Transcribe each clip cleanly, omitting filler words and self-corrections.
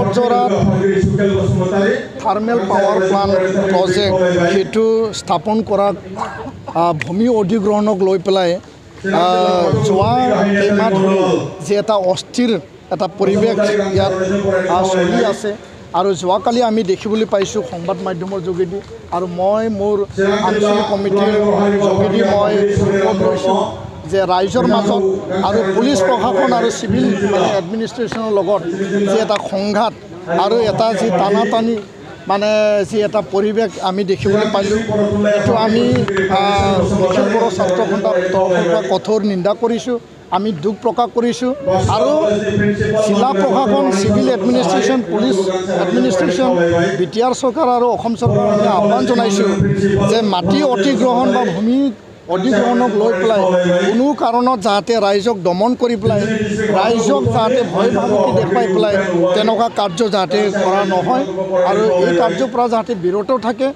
বাটজৰাত thermal power plant project সেইটো স্থাপন কৰা ভূমি অধিগ্ৰহণক লৈ পেলাই যোৱা কেইমাহ ধৰি যে এটা অস্থিৰ এটা পৰিৱেশ ইয়াত চলি আছে আৰু যোৱাকালি আমি দেখিবলৈ পাইছোঁ সংবাদ মাধ্যমৰ যোগেদি আৰু মই মোৰ আঞ্চলিক কমিটিৰ যোগেদি মই ৰিপৰ্ট লৈছোঁ যে ৰাইজৰ মাজত আৰু পুলিচ প্ৰশাসন আৰু চিভিল মানে এডমিনিষ্ট্ৰেশ্যনৰ লগত যি এটা সংঘাত আৰু এটা যি টানাটানি মানে যি এটা পৰিৱেশ আমি দেখিবলৈ পাইছোঁ এইটো আমি নিখিল বড়ো ছাত্ৰ সন্থাৰ তৰফৰ পৰা কঠোৰ নিন্দা কৰিছোঁ আমি দুখ প্ৰকাশ কৰিছোঁ আৰু জিলা প্ৰশাসন civil administration police administration BTR চৰকাৰ আৰু অসম চৰকাৰক আমি আহ্বান জনাইছোঁ যে মাটি অধিগ্ৰহণ বা ভূমি অধিগ্ৰহণক লৈ পেলাই কোনো কাৰণত যাতে ৰাইজক দমন কৰি পেলাই ৰাইজক যাতে ভয় ভাবুকি দেখুৱাই পেলাই তেনেকুৱা কাৰ্য যাতে কৰা নহয় আৰু এই কাৰ্যৰ পৰা যাতে বিৰত থাকে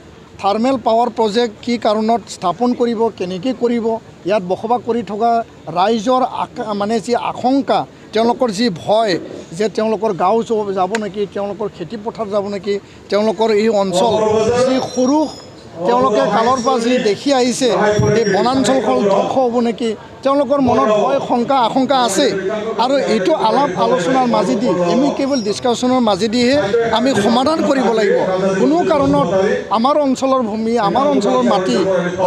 থাৰ্মেল পাৱাৰ প্ৰজেক্ট কি কাৰণত স্থাপন কৰিব কেনেকৈ কৰিব ইয়াত বসবাস কৰি থকা ৰাইজৰ মানে যি আশংকা তেওঁলোকৰ যি ভয় যে তেওঁলোকৰ গাঁও যাব নেকি তেওঁলোকৰ খেতিপথাৰ যাব নেকি তেওঁলোকৰ এই অঞ্চল যি সৰু তেওঁলোকে কালৰ পৰা যি দেখি আহিছে এই বনাঞ্চলখন ধ্বংস হ'ব নেকি তেওঁলোকৰ মনত ভয় শংকা আশংকা আছে আৰু এইটো আলাপ আলোচনাৰ মাজেদি এমিকেবল ডিছকাশ্যনৰ মাজেদিহে আমি সমাধান কৰিব লাগিব কোনো কাৰণত আমাৰ অঞ্চলৰ ভূমি আমাৰ অঞ্চলৰ মাটি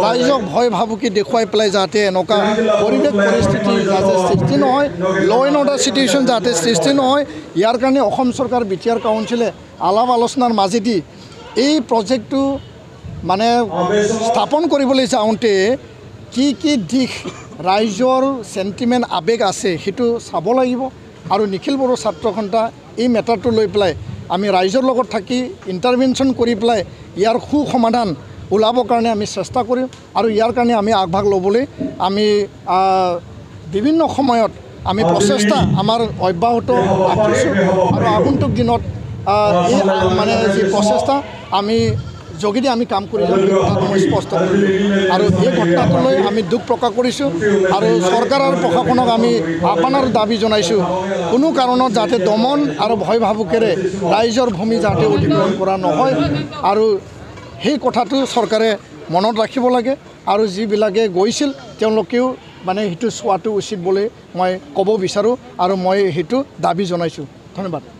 ৰাইজক ভয় ভাবুকি দেখুৱাই পেলাই যাতে এনেকুৱা পৰিৱেশ পৰিস্থিতি যাতে সৃষ্টি নহয় ল' এণ্ড অৰ্ডাৰ চিটুৱেশ্যন যাতে সৃষ্টি নহয় ইয়াৰ কাৰণে অসম চৰকাৰ বিটিআৰ কাউন্সিলে আলাপ আলোচনাৰ মাজেদি এই প্ৰজেক্টটো মানে স্থাপন কৰিবলৈ যাওঁতে কি দিশ ৰাইজৰ চেণ্টিমেণ্ট আৱেগ আছে সেইটো চাব লাগিব আৰু নিখিল বড়ো ছাত্ৰ সন্থা এই মেটাৰটো লৈ পেলাই আমি ৰাইজৰ লগত থাকি ইণ্টাৰভেনশ্যন কৰি পেলাই ইয়াৰ সমাধান ওলাবৰ কাৰণে আমি চেষ্টা কৰিম আৰু ইয়াৰ কাৰণে আমি আগভাগ ল'বলৈ আমি বিভিন্ন সময়ত আমি প্ৰচেষ্টা আমাৰ অব্যাহত ৰাখিছোঁ আৰু আগন্তুক দিনত এই মানে যি প্ৰচেষ্টা আমি যোগেদি আমি কাম কৰি যাম কথাটো মই স্পষ্ট কৰিলোঁ আৰু এই ঘটনাটোলৈ আমি দুখ প্ৰকাশ কৰিছোঁ আৰু চৰকাৰ আৰু প্ৰশাসনক আমি আহ্বান আৰু দাবী জনাইছোঁ কোনো কাৰণত যাতে দমন আৰু ভয় ভাবুকেৰে ৰাইজৰ ভূমি যাতে অধিগ্ৰহণ কৰা নহয় আৰু সেই কথাটো চৰকাৰে মনত ৰাখিব লাগে আৰু যিবিলাকে গৈছিল তেওঁলোকেও মানে সেইটো চোৱাটো উচিত বুলি মই ক'ব বিচাৰোঁ আৰু মই সেইটো দাবী জনাইছোঁ ধন্যবাদ।